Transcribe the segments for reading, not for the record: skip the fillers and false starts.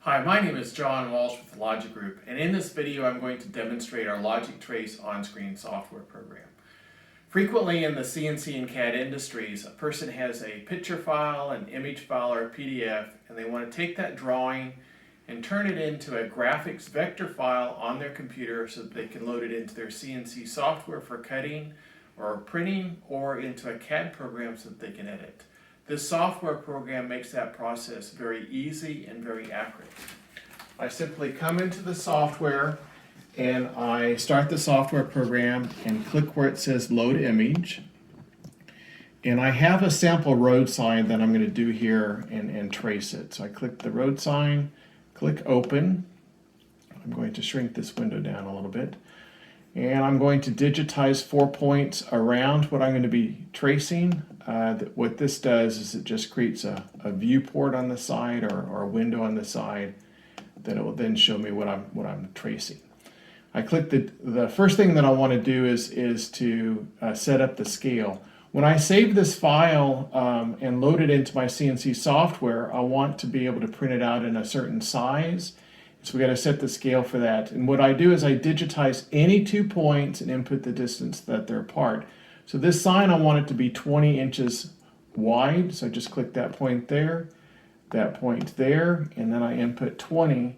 Hi, my name is John Walsh with the Logic Group, and in this video I'm going to demonstrate our Logic Trace on-screen software program. Frequently in the CNC and CAD industries, a person has a picture file, an image file, or a PDF, and they want to take that drawing and turn it into a graphics vector file on their computer so that they can load it into their CNC software for cutting or printing, or into a CAD program so that they can edit. This software program makes that process very easy and very accurate. I simply come into the software and I start the software program and click where it says load image. And I have a sample road sign that I'm going to do here and trace it. So I click the road sign, click open. I'm going to shrink this window down a little bit. And I'm going to digitize 4 points around what I'm going to be tracing. What this does is it just creates a viewport on the side or a window on the side that it will then show me what I'm tracing. I click the first thing that I want to do is to set up the scale. When I save this file and load it into my CNC software, I want to be able to print it out in a certain size. So we got to set the scale for that. And what I do is I digitize any 2 points and input the distance that they're apart. So this sign, I want it to be 20 inches wide. So I just click that point there, and then I input 20.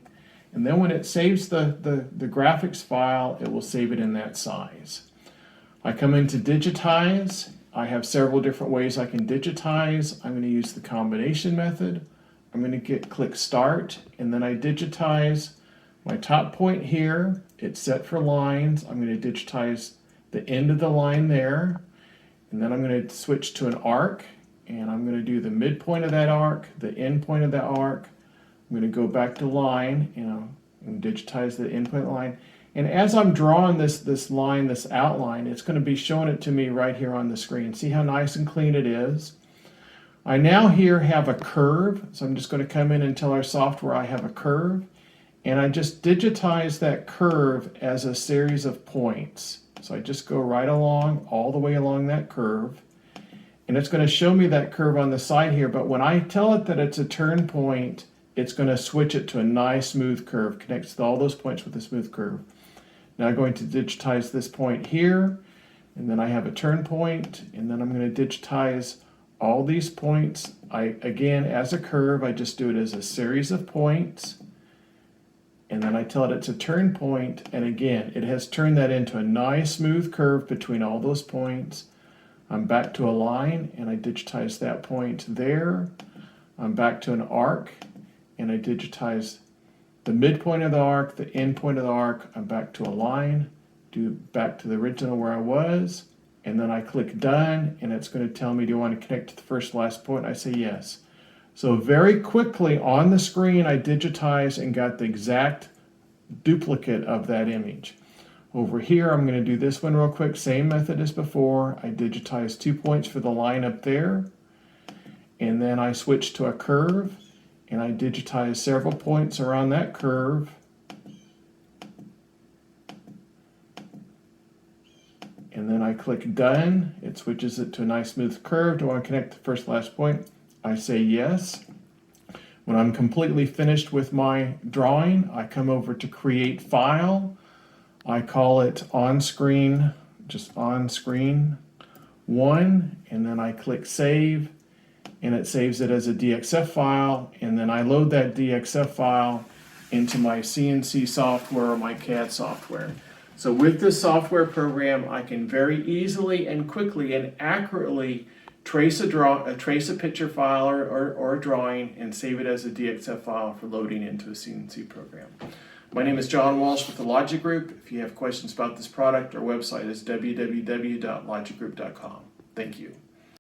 And then when it saves the graphics file, it will save it in that size. I come into digitize. I have several different ways I can digitize. I'm going to use the combination method. I'm going to click start, and then I digitize my top point here. It's set for lines. I'm going to digitize the end of the line there, and then I'm going to switch to an arc, and I'm going to do the midpoint of that arc, the end point of that arc. I'm going to go back to line, and digitize the end point line. And as I'm drawing this line, this outline, it's going to be showing it to me right here on the screen. See how nice and clean it is? I now here have a curve, so I'm just going to come in and tell our software I have a curve, and I just digitize that curve as a series of points. So I just go right along, all the way along that curve, and it's going to show me that curve on the side here, but when I tell it that it's a turn point, it's going to switch it to a nice smooth curve, connects to all those points with a smooth curve. Now I'm going to digitize this point here, and then I have a turn point, and then I'm going to digitize all these points. Again, as a curve, I just do it as a series of points, and then I tell it it's a turn point, and again, it has turned that into a nice smooth curve between all those points. I'm back to a line, and I digitize that point there. I'm back to an arc, and I digitize the midpoint of the arc, the end point of the arc. I'm back to a line, do back to the original where I was, and then I click done, and it's going to tell me, do you want to connect to the first last point? I say yes. So very quickly on the screen, I digitized and got the exact duplicate of that image. Over here, I'm going to do this one real quick, same method as before. I digitize 2 points for the line up there, and then I switch to a curve, and I digitize several points around that curve. And then I click done. It switches it to a nice smooth curve. Do I want to connect the first last point? I say yes. When I'm completely finished with my drawing, I come over to create file. I call it on screen, just on screen 1, and then I click save, and it saves it as a DXF file, and then I load that DXF file into my CNC software or my CAD software. So with this software program, I can very easily and quickly and accurately trace a picture file or a drawing and save it as a DXF file for loading into a CNC program. My name is John Walsh with the Logic Group. If you have questions about this product, our website is www.logicgroup.com. Thank you.